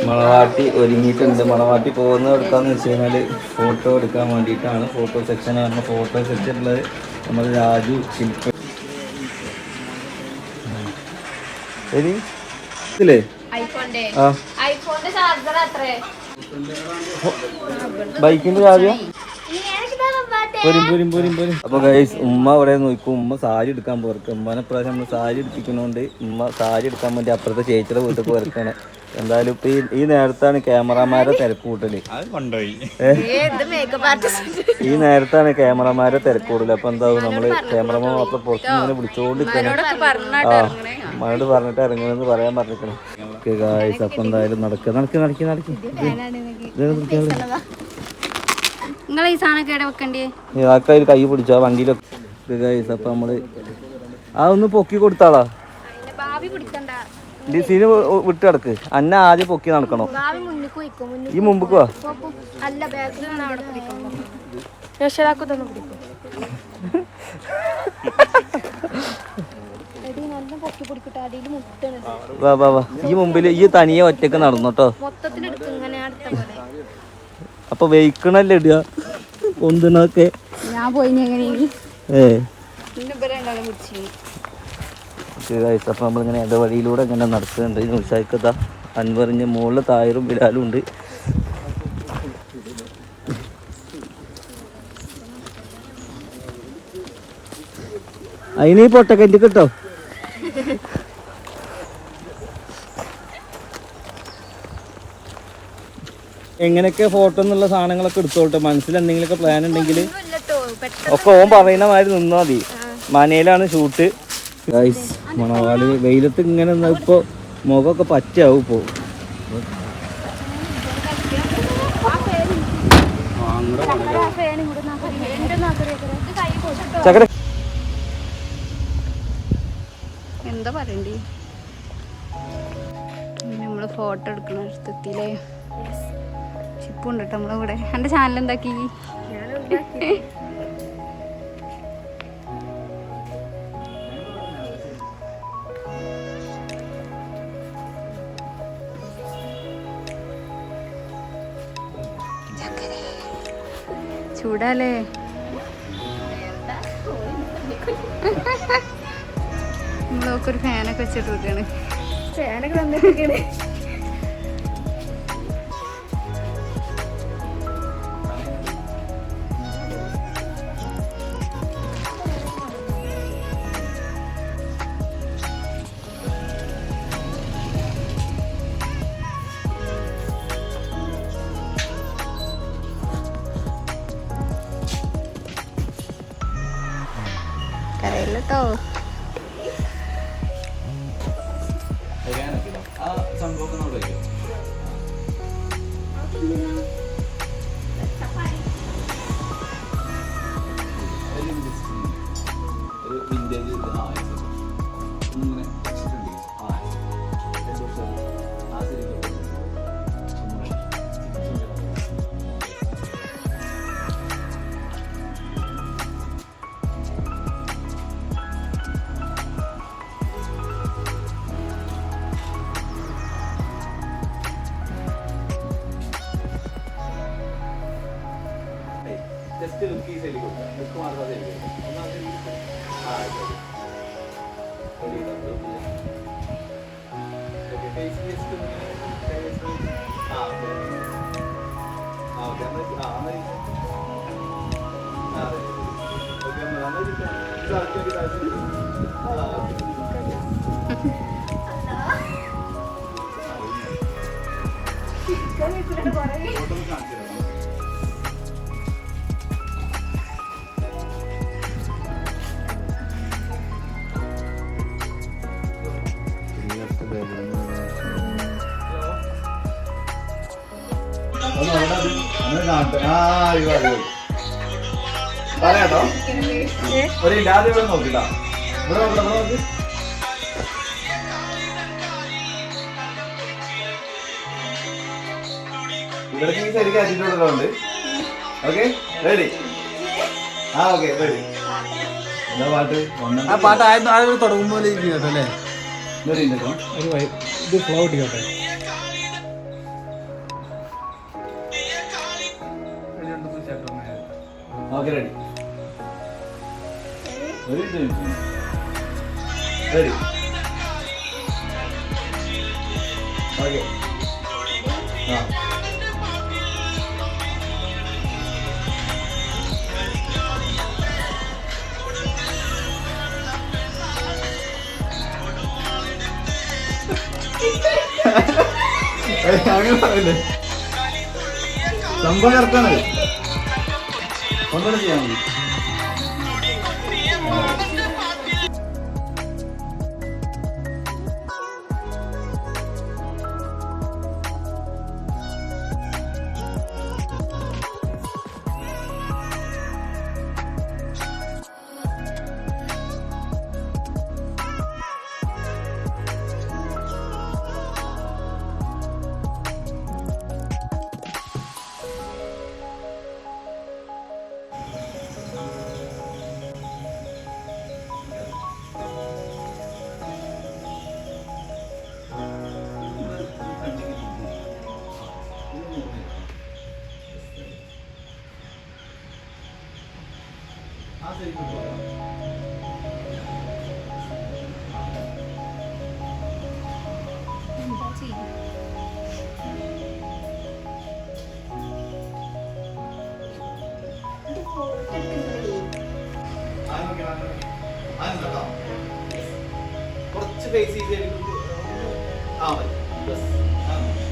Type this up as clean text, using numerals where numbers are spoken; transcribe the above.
മണവാട്ടി ഒരുങ്ങിയിട്ടുണ്ട്. മണവാട്ടി പോകുന്നത് എടുക്കാന്ന് വെച്ച് കഴിഞ്ഞാൽ ഫോട്ടോ എടുക്കാൻ വേണ്ടിയിട്ടാണ്. ഫോട്ടോ സെക്ഷനാണ്. ഫോട്ടോ സെക്ഷനുള്ളത് നമ്മൾ രാജു ശില്പ ഇതില്ലേ ബൈക്കിന്റെ ചാവിയോ? അപ്പൊ ഗൈസ് ഉമ്മ ഇവിടെ നോക്കും. ഉമ്മ സാരി എടുക്കാൻ പോർക്ക്. ഉമ്മനെ പ്രാവശ്യം നമ്മൾ സാരി എടുപ്പിക്കുന്നോണ്ട് ഉമ്മ സാരി എടുക്കാൻ വേണ്ടി അപ്പുറത്തെ ചേച്ചിയുടെ വീട്ടിൽ പോർക്കാണ്. എന്തായാലും ഇപ്പൊ ഈ നേരത്താണ് ക്യാമറമാരെ തിരക്ക് കൂട്ടല്. ഈ നേരത്താണ് ക്യാമറമാരെ തിരക്ക് കൂടല്. അപ്പൊ എന്താവും നമ്മള് ക്യാമറമാൻ മാത്രം പുറത്തുനിന്ന് വിളിച്ചോണ്ടിരിക്കണം. ഉമ്മയോട് പറഞ്ഞിട്ട് ഇറങ്ങണമെന്ന് പറയാൻ പറഞ്ഞിരിക്കണം. ഗൈസ് അപ്പൊ എന്തായാലും നടക്ക് കൈ പിടിച്ചോ വണ്ടിയിലൊക്കെ. ഗൈസ് അപ്പൊ നമ്മള് അതൊന്ന് പൊക്കി കൊടുത്താളാ. ഡിസീന് വിട്ട് കിടക്ക്. അന്ന ആദ്യം പൊക്കി നടക്കണോ? ഈ മുമ്പ് വാ. വാ വാ വാ. ഈ മുമ്പില് ഈ തനിയെ ഒറ്റക്ക് നടന്നോട്ടോ. അപ്പൊ വെയിക്കണല്ലേ ഇടുക ഒന്നിനൊക്കെ. അപ്പൊ നമ്മളിങ്ങനെ ഇടവഴിയിലൂടെ ഇങ്ങനെ നടക്കുന്നുണ്ട്. ന്യൂസായിക്കത്ത അൻവറിഞ്ഞ മുകളിൽ തായറും ബിലാലും ഉണ്ട്. അതിന് പൊട്ടക്കല്ല് കിട്ടോ? എങ്ങനെയൊക്കെ ഫോട്ടോ എന്നുള്ള സാധനങ്ങളൊക്കെ എടുത്തോട്ടെ. മനസ്സിൽ എന്തെങ്കിലുമൊക്കെ പ്ലാൻ ഉണ്ടെങ്കിൽ ഒക്കെ ഓൻ പറയുന്ന മാതിരി നിന്നാ മതി. മനയിലാണ് ഷൂട്ട്. മണവാളി വെയിലത്ത് ഇങ്ങനെ ഇപ്പൊ മുഖമൊക്കെ പറ്റാവും. ഇപ്പോ എന്താ പറയണ്ടേ? നമ്മള് ഫോട്ടോ എടുക്കണ അടുത്തെത്തിയില്ലേ? ചിപ്പുണ്ട് കേട്ടോ നമ്മളെ കൂടെ. എന്റെ ചാനൽ എന്താക്കി? ചൂടാലേ? നമ്മളൊക്കെ ഒരു ഫാനൊക്കെ വെച്ചിട്ട് നോക്കാണ്. ഫാനൊക്കെ വന്നിട്ടൊക്കെയാണ്. കരയില്ലട്ടോ. ജസ്റ്റ് ലുക്ക് ഈ സൈഡിൽ കൊടുക്കാം. ലുക്ക് മാത്രം സൈഡിൽ കൊടുക്കാം. പറയാട്ടോ ഒരു ഇല്ലാതെ ഇവിടെ നോക്കില്ല. ഇവിടെ നോക്ക്. ഇവിടേക്ക് ഈ ശരിക്കും അരിഞ്ഞുകൊടുക്കുന്നുണ്ട്. Okay ready? ആ ഓക്കെ റെഡി. എന്താ പാട്ട്? ആ പാട്ട് ആദ്യം തുടങ്ങുമ്പോൾ കേട്ടോ അല്ലേ? ഇത് ഫ്ലോ ഇട്ടിക്കോട്ടെ. ഓക്കെ റെഡി റെഡി ഓക്കെ ആ അങ്ങനെ പറയല്ലേ സംഭവം കറക്റ്റാണ് ഒന്നുകൂടെ ചെയ്യാൻ മതി എന്താ ചെയ്യുക? കുറച്ച് ഫേസ് ചെയ്ത് ആ മതി.